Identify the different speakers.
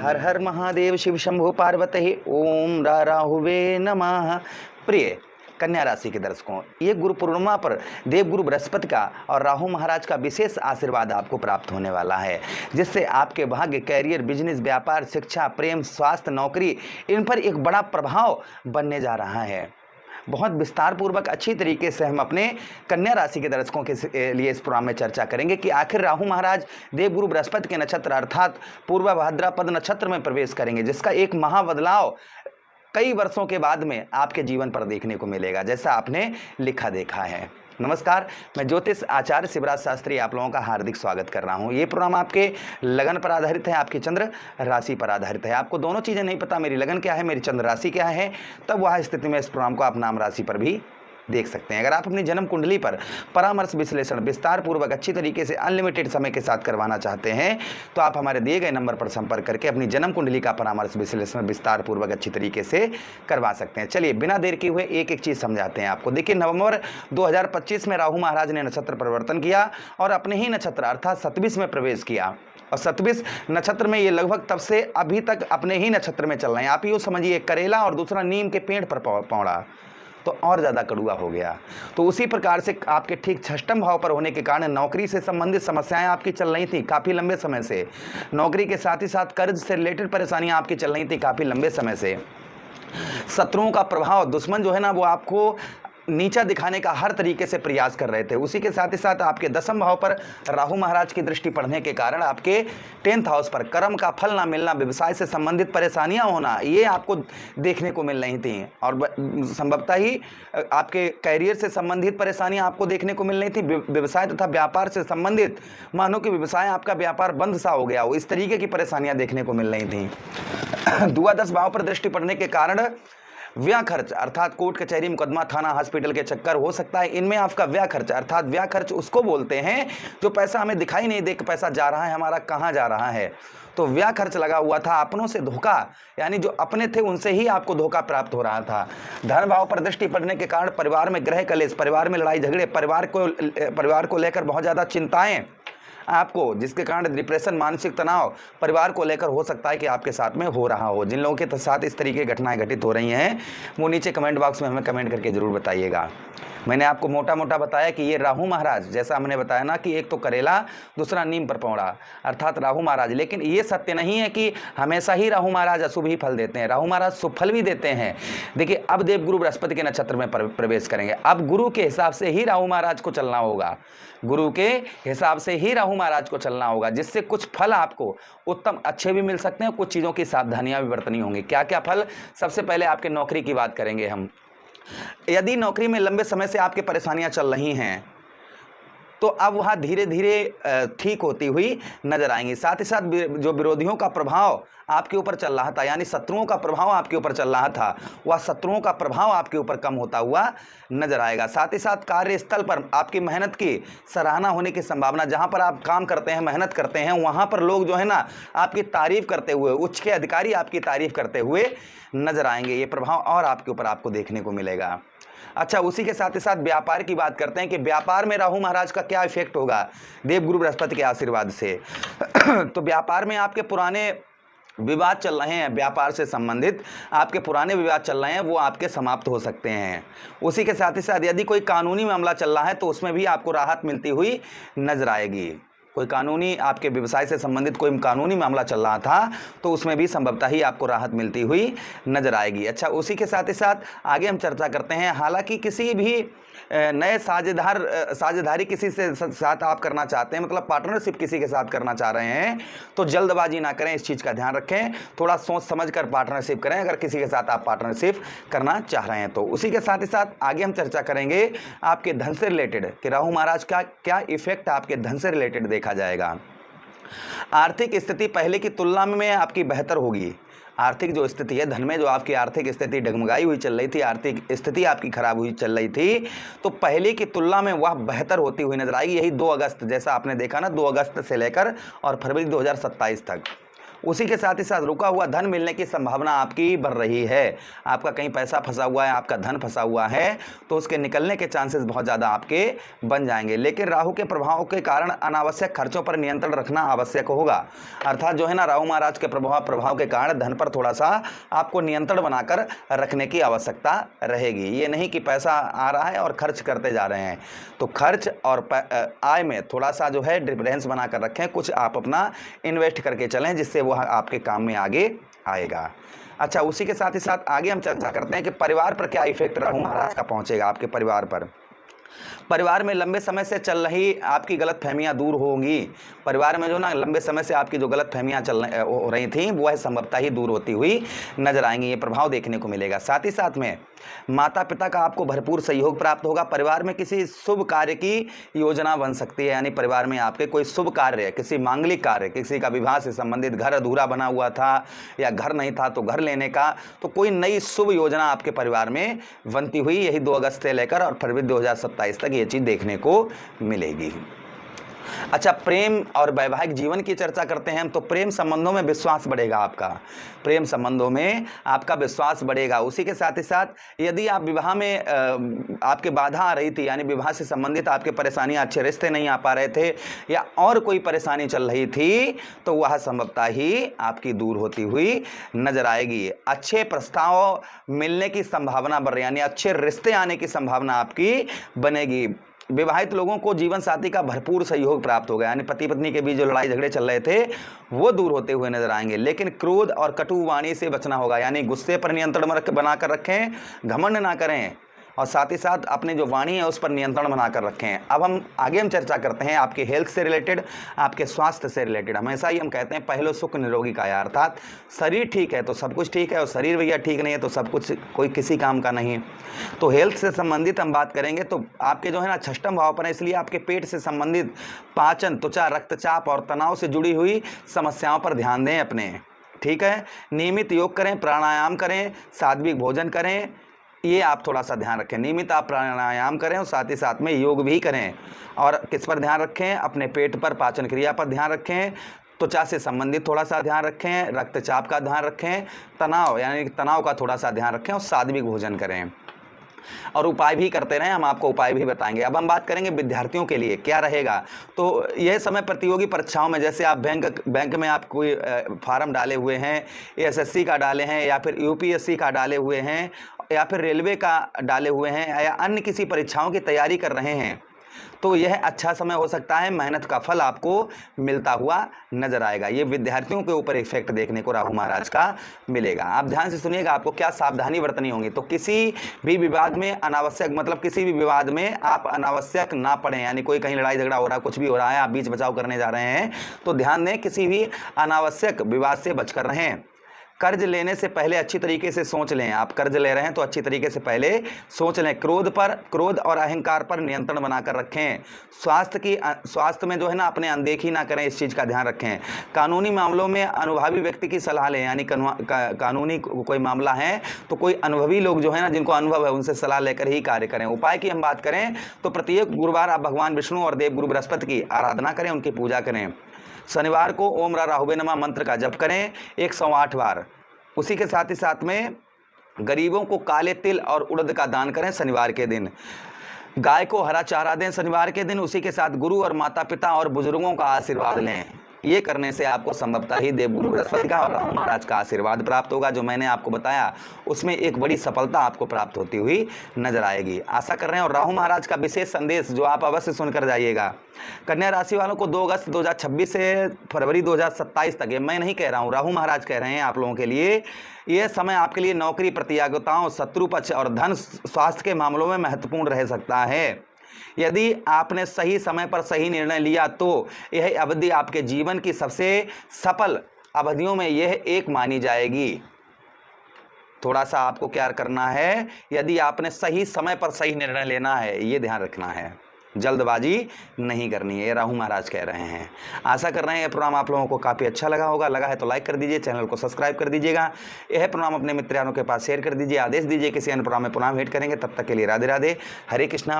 Speaker 1: हर हर महादेव शिव शंभु पार्वती ओम राहुवे नमः। प्रिय कन्या राशि के दर्शकों, ये गुरु पूर्णिमा पर देवगुरु बृहस्पति का और राहु महाराज का विशेष आशीर्वाद आपको प्राप्त होने वाला है, जिससे आपके भाग्य, कैरियर, बिजनेस, व्यापार, शिक्षा, प्रेम, स्वास्थ्य, नौकरी, इन पर एक बड़ा प्रभाव बनने जा रहा है। बहुत विस्तार पूर्वक अच्छी तरीके से हम अपने कन्या राशि के दर्शकों के लिए इस प्रोग्राम में चर्चा करेंगे कि आखिर राहु महाराज देवगुरु बृहस्पति के नक्षत्र अर्थात पूर्व भाद्रपद नक्षत्र में प्रवेश करेंगे, जिसका एक महाबदलाव कई वर्षों के बाद में आपके जीवन पर देखने को मिलेगा, जैसा आपने लिखा देखा है। नमस्कार, मैं ज्योतिष आचार्य शिवराज शास्त्री आप लोगों का हार्दिक स्वागत कर रहा हूं। ये प्रोग्राम आपके लगन पर आधारित है, आपकी चंद्र राशि पर आधारित है। आपको दोनों चीज़ें नहीं पता, मेरी लगन क्या है, मेरी चंद्र राशि क्या है, तब वह स्थिति में इस प्रोग्राम को आप नाम राशि पर भी देख सकते हैं। अगर आप अपनी जन्म कुंडली पर परामर्श विश्लेषण विस्तार पूर्वक अच्छी तरीके से अनलिमिटेड समय के साथ करवाना चाहते हैं तो आप हमारे दिए गए नंबर पर संपर्क करके अपनी जन्म कुंडली का परामर्श विश्लेषण विस्तार पूर्वक अच्छी तरीके से करवा सकते हैं। चलिए बिना देर किए हुए एक एक चीज़ समझाते हैं आपको। देखिए, नवंबर 2025 में राहु महाराज ने नक्षत्र परिवर्तन किया और अपने ही नक्षत्र अर्थात 27 में प्रवेश किया, और 27 नक्षत्र में ये लगभग तब से अभी तक अपने ही नक्षत्र में चल रहे हैं। आप यूँ समझिए, करेला और दूसरा नीम के पेड़ पर पौड़ा तो और ज़्यादा कड़ुआ हो गया। तो उसी प्रकार से आपके ठीक षष्ठम भाव पर होने के कारण नौकरी से संबंधित समस्याएं आपकी चल रही थी काफ़ी लंबे समय से। नौकरी के साथ ही साथ कर्ज से रिलेटेड परेशानियां आपकी चल रही थी काफ़ी लंबे समय से। शत्रुओं का प्रभाव, दुश्मन जो है ना, वो आपको नीचा दिखाने का हर तरीके से प्रयास कर रहे थे। उसी के साथ ही साथ आपके दसम भाव पर राहु महाराज की दृष्टि पड़ने के कारण आपके 10th हाउस पर कर्म का फल ना मिलना, व्यवसाय से संबंधित परेशानियां होना, ये आपको देखने को मिल रही थी। और संभवतः ही आपके कैरियर से संबंधित परेशानियां आपको देखने को मिल रही थी। व्यवसाय तथा व्यापार से संबंधित, मानो कि व्यवसाय आपका व्यापार बंद सा हो गया हो, इस तरीके की परेशानियां देखने को मिल रही थी। द्वादश भाव पर दृष्टि पड़ने के कारण व्यय खर्च अर्थात कोर्ट कचहरी, मुकदमा, थाना, हॉस्पिटल के चक्कर हो सकता है। इनमें आपका व्यय खर्च अर्थात व्यय खर्च उसको बोलते हैं जो पैसा हमें दिखाई नहीं दे कि पैसा जा रहा है, हमारा कहाँ जा रहा है। तो व्यय खर्च लगा हुआ था। अपनों से धोखा, यानी जो अपने थे उनसे ही आपको धोखा प्राप्त हो रहा था। धन भाव पर दृष्टि पड़ने के कारण परिवार में ग्रह कलेश, परिवार में लड़ाई झगड़े, परिवार को लेकर बहुत ज़्यादा चिंताएँ आपको, जिसके कारण डिप्रेशन, मानसिक तनाव परिवार को लेकर हो सकता है कि आपके साथ में हो रहा हो। जिन लोगों के साथ इस तरीके की घटनाएं घटित हो रही हैं वो नीचे कमेंट बॉक्स में हमें कमेंट करके ज़रूर बताइएगा। मैंने आपको मोटा मोटा बताया कि ये राहु महाराज, जैसा हमने बताया ना कि एक तो करेला, दूसरा नीम पर पौड़ा अर्थात राहु महाराज। लेकिन ये सत्य नहीं है कि हमेशा ही राहु महाराज अशुभ ही फल देते हैं। राहु महाराज शुभ फल भी देते हैं। देखिए, अब देवगुरु बृहस्पति के नक्षत्र में प्रवेश करेंगे। अब गुरु के हिसाब से ही राहु महाराज को चलना होगा, गुरु के हिसाब से ही राहु महाराज को चलना होगा, जिससे कुछ फल आपको उत्तम अच्छे भी मिल सकते हैं, कुछ चीज़ों की सावधानियां भी बरतनी होंगी। क्या क्या फल? सबसे पहले आपके नौकरी की बात करेंगे हम। यदि नौकरी में लंबे समय से आपकी परेशानियां चल रही हैं तो अब वहाँ धीरे धीरे ठीक होती हुई नजर आएंगी। साथ ही साथ जो विरोधियों का प्रभाव आपके ऊपर चल रहा था, यानी शत्रुओं का प्रभाव आपके ऊपर चल रहा था, वह शत्रुओं का प्रभाव आपके ऊपर कम होता हुआ नजर आएगा। साथ ही साथ कार्यस्थल पर आपकी मेहनत की सराहना होने की संभावना, जहाँ पर आप काम करते हैं, मेहनत करते हैं, वहाँ पर लोग जो है ना आपकी तारीफ करते हुए, उच्च के अधिकारी आपकी तारीफ करते हुए नजर आएंगे। ये प्रभाव और आपके ऊपर आपको देखने को मिलेगा। अच्छा, उसी के साथ ही साथ व्यापार की बात करते हैं कि व्यापार में राहु महाराज का क्या इफेक्ट होगा देवगुरु बृहस्पति के आशीर्वाद से। तो व्यापार में आपके पुराने विवाद चल रहे हैं, व्यापार से संबंधित आपके पुराने विवाद चल रहे हैं, वो आपके समाप्त हो सकते हैं। उसी के साथ ही साथ यदि कोई कानूनी मामला चल रहा है तो उसमें भी आपको राहत मिलती हुई नजर आएगी। कोई कानूनी, आपके व्यवसाय से संबंधित कोई कानूनी मामला चल रहा था तो उसमें भी संभवतः ही आपको राहत मिलती हुई नजर आएगी। अच्छा, उसी के साथ ही साथ आगे हम चर्चा करते हैं। हालांकि किसी भी नए साझेदारी किसी से साथ आप करना चाहते हैं, मतलब पार्टनरशिप किसी के साथ करना चाह रहे हैं, तो जल्दबाजी ना करें, इस चीज़ का ध्यान रखें। थोड़ा सोच समझ कर पार्टनरशिप करें अगर किसी के साथ आप पार्टनरशिप करना चाह रहे हैं तो। उसी के साथ ही साथ आगे हम चर्चा करेंगे आपके धन से रिलेटेड कि राहु महाराज का क्या इफेक्ट आपके धन से रिलेटेड देखा जाएगा। आर्थिक स्थिति पहले की तुलना में आपकी बेहतर होगी। आर्थिक जो स्थिति है, धन में जो आपकी आर्थिक स्थिति डगमगाई हुई चल रही थी, आर्थिक स्थिति आपकी खराब हुई चल रही थी, तो पहले की तुलना में वह बेहतर होती हुई नजर आएगी। यही 2 अगस्त, जैसा आपने देखा ना, 2 अगस्त से लेकर और फरवरी 2027 तक उसी के साथ ही साथ रुका हुआ धन मिलने की संभावना आपकी बढ़ रही है। आपका कहीं पैसा फंसा हुआ है, आपका धन फंसा हुआ है, तो उसके निकलने के चांसेस बहुत ज़्यादा आपके बन जाएंगे। लेकिन राहु के प्रभाव के कारण अनावश्यक खर्चों पर नियंत्रण रखना आवश्यक होगा। अर्थात जो है ना, राहु महाराज के प्रभाव के कारण धन पर थोड़ा सा आपको नियंत्रण बनाकर रखने की आवश्यकता रहेगी। ये नहीं कि पैसा आ रहा है और खर्च करते जा रहे हैं, तो खर्च और आय में थोड़ा सा जो है डिफरेंस बनाकर रखें। कुछ आप अपना इन्वेस्ट करके चलें, जिससे वो आपके काम में आगे आएगा। अच्छा, उसी के साथ ही साथ आगे हम चर्चा करते हैं कि परिवार पर क्या इफेक्ट राहु महाराज का पहुंचेगा आपके परिवार पर। परिवार में लंबे समय से चल रही आपकी गलत फहमियाँ दूर होंगी। परिवार में जो ना लंबे समय से आपकी जो गलत फहमियाँ हो रही थी, वो है संभवतः ही दूर होती हुई नजर आएंगी। ये प्रभाव देखने को मिलेगा। साथ ही साथ में माता पिता का आपको भरपूर सहयोग प्राप्त होगा। परिवार में किसी शुभ कार्य की योजना बन सकती है, यानी परिवार में आपके कोई शुभ कार्य, किसी मांगलिक कार्य, किसी का विवाह से संबंधित, घर अधूरा बना हुआ था या घर नहीं था तो घर लेने का, तो कोई नई शुभ योजना आपके परिवार में बनती हुई यही 2 अगस्त से लेकर और फरवरी 2027 तक ये चीज़ देखने को मिलेगी। अच्छा, प्रेम और वैवाहिक जीवन की चर्चा करते हैं हम। तो प्रेम संबंधों में विश्वास बढ़ेगा आपका, प्रेम संबंधों में आपका विश्वास बढ़ेगा। उसी के साथ ही साथ यदि आप विवाह में आपके बाधा आ रही थी, यानी विवाह से संबंधित आपके परेशानियां, अच्छे रिश्ते नहीं आ पा रहे थे या और कोई परेशानी चल रही थी, तो वह संभवतः ही आपकी दूर होती हुई नजर आएगी। अच्छे प्रस्ताव मिलने की संभावना बढ़ रही है, यानी अच्छे रिश्ते आने की संभावना आपकी बनेगी। विवाहित लोगों को जीवन साथी का भरपूर सहयोग प्राप्त होगा, यानी पति पत्नी के बीच जो लड़ाई झगड़े चल रहे थे वो दूर होते हुए नजर आएंगे। लेकिन क्रोध और कटु वाणी से बचना होगा, यानी गुस्से पर नियंत्रण बनाकर रखें, घमंड ना करें और साथ ही साथ अपनी जो वाणी है उस पर नियंत्रण बनाकर रखें। अब हम चर्चा करते हैं आपके हेल्थ से रिलेटेड, आपके स्वास्थ्य से रिलेटेड। हमेशा ही हम कहते हैं पहलो सुख निरोगी काया, अर्थात शरीर ठीक है तो सब कुछ ठीक है, और शरीर भैया ठीक नहीं है तो सब कुछ कोई किसी काम का नहीं। तो हेल्थ से संबंधित हम बात करेंगे तो आपके जो है ना 6ठम भाव पर है, इसलिए आपके पेट से संबंधित पाचन, त्वचा, रक्तचाप और तनाव से जुड़ी हुई समस्याओं पर ध्यान दें अपने, ठीक है। नियमित योग करें, प्राणायाम करें, सात्विक भोजन करें, ये आप थोड़ा सा ध्यान रखें। नियमित आप प्राणायाम करें और साथ ही साथ में योग भी करें। और किस पर ध्यान रखें? अपने पेट पर, पाचन क्रिया पर ध्यान रखें, त्वचा से संबंधित थोड़ा सा ध्यान रखें, रक्तचाप का ध्यान रखें, तनाव यानी तनाव का थोड़ा सा ध्यान रखें और सात्विक भोजन करें और उपाय भी करते रहें। हम आपको उपाय भी बताएंगे। अब हम बात करेंगे विद्यार्थियों के लिए क्या रहेगा। तो यह समय प्रतियोगी परीक्षाओं में, जैसे आप बैंक में आप कोई फार्म डाले हुए हैं, एसएससी का डाले हैं या फिर यूपीएससी का डाले हुए हैं या फिर रेलवे का डाले हुए हैं या अन्य किसी परीक्षाओं की तैयारी कर रहे हैं, तो यह अच्छा समय हो सकता है। मेहनत का फल आपको मिलता हुआ नजर आएगा। ये विद्यार्थियों के ऊपर इफेक्ट देखने को राहु महाराज का मिलेगा। आप ध्यान से सुनिएगा, आपको क्या सावधानी बरतनी होगी। तो किसी भी विवाद में अनावश्यक, मतलब किसी भी विवाद में आप अनावश्यक ना पड़ें, यानी कोई कहीं लड़ाई झगड़ा हो रहा है, कुछ भी हो रहा है, आप बीच बचाव करने जा रहे हैं तो ध्यान दें, किसी भी अनावश्यक विवाद से बचकर रहें। कर्ज लेने से पहले अच्छी तरीके से सोच लें। आप कर्ज ले रहे हैं तो अच्छी तरीके से पहले सोच लें। क्रोध और अहंकार पर नियंत्रण बनाकर रखें। स्वास्थ्य में जो है ना अपने अनदेखी ना करें, इस चीज़ का ध्यान रखें। कानूनी मामलों में अनुभवी व्यक्ति की सलाह लें, यानी कानूनी कोई मामला है तो कोई अनुभवी लोग जो है ना, जिनको अनुभव है, उनसे सलाह लेकर ही कार्य करें। उपाय की हम बात करें तो प्रत्येक गुरुवार आप भगवान विष्णु और देवगुरु बृहस्पति की आराधना करें, उनकी पूजा करें। शनिवार को ओम राहुवे नमः मंत्र का जप करें 108 बार। उसी के साथ ही साथ में गरीबों को काले तिल और उड़द का दान करें शनिवार के दिन। गाय को हरा चारा दें शनिवार के दिन। उसी के साथ गुरु और माता पिता और बुजुर्गों का आशीर्वाद लें। ये करने से आपको संभवतः ही देवगुरु बृहस्पति का और राहु महाराज का आशीर्वाद प्राप्त होगा। जो मैंने आपको बताया उसमें एक बड़ी सफलता आपको प्राप्त होती हुई नजर आएगी, आशा कर रहे हैं। और राहु महाराज का विशेष संदेश जो आप अवश्य सुनकर जाइएगा। कन्या राशि वालों को 2 अगस्त 2026 से फरवरी 2027 तक, ये मैं नहीं कह रहा हूँ, राहु महाराज कह रहे हैं आप लोगों के लिए, यह समय आपके लिए नौकरी, प्रतियोगिताओं, शत्रु पक्ष और धन स्वास्थ्य के मामलों में महत्वपूर्ण रह सकता है। यदि आपने सही समय पर सही निर्णय लिया तो यह अवधि आपके जीवन की सबसे सफल अवधियों में यह एक मानी जाएगी। थोड़ा सा आपको क्या करना है, यदि आपने सही समय पर सही निर्णय लेना है, ये ध्यान रखना है, जल्दबाजी नहीं करनी है, ये राहु महाराज कह रहे हैं। आशा कर रहे हैं यह प्रोग्राम आप लोगों को काफ़ी अच्छा लगा होगा। लगा है तो लाइक कर दीजिए, चैनल को सब्सक्राइब कर दीजिएगा। यह प्रोग्राम अपने मित्रों के पास शेयर कर दीजिए। आदेश दीजिए किसी अन्य प्रोग्राम में पुनः भेंट करेंगे। तब तक के लिए राधे राधे, हरे कृष्णा।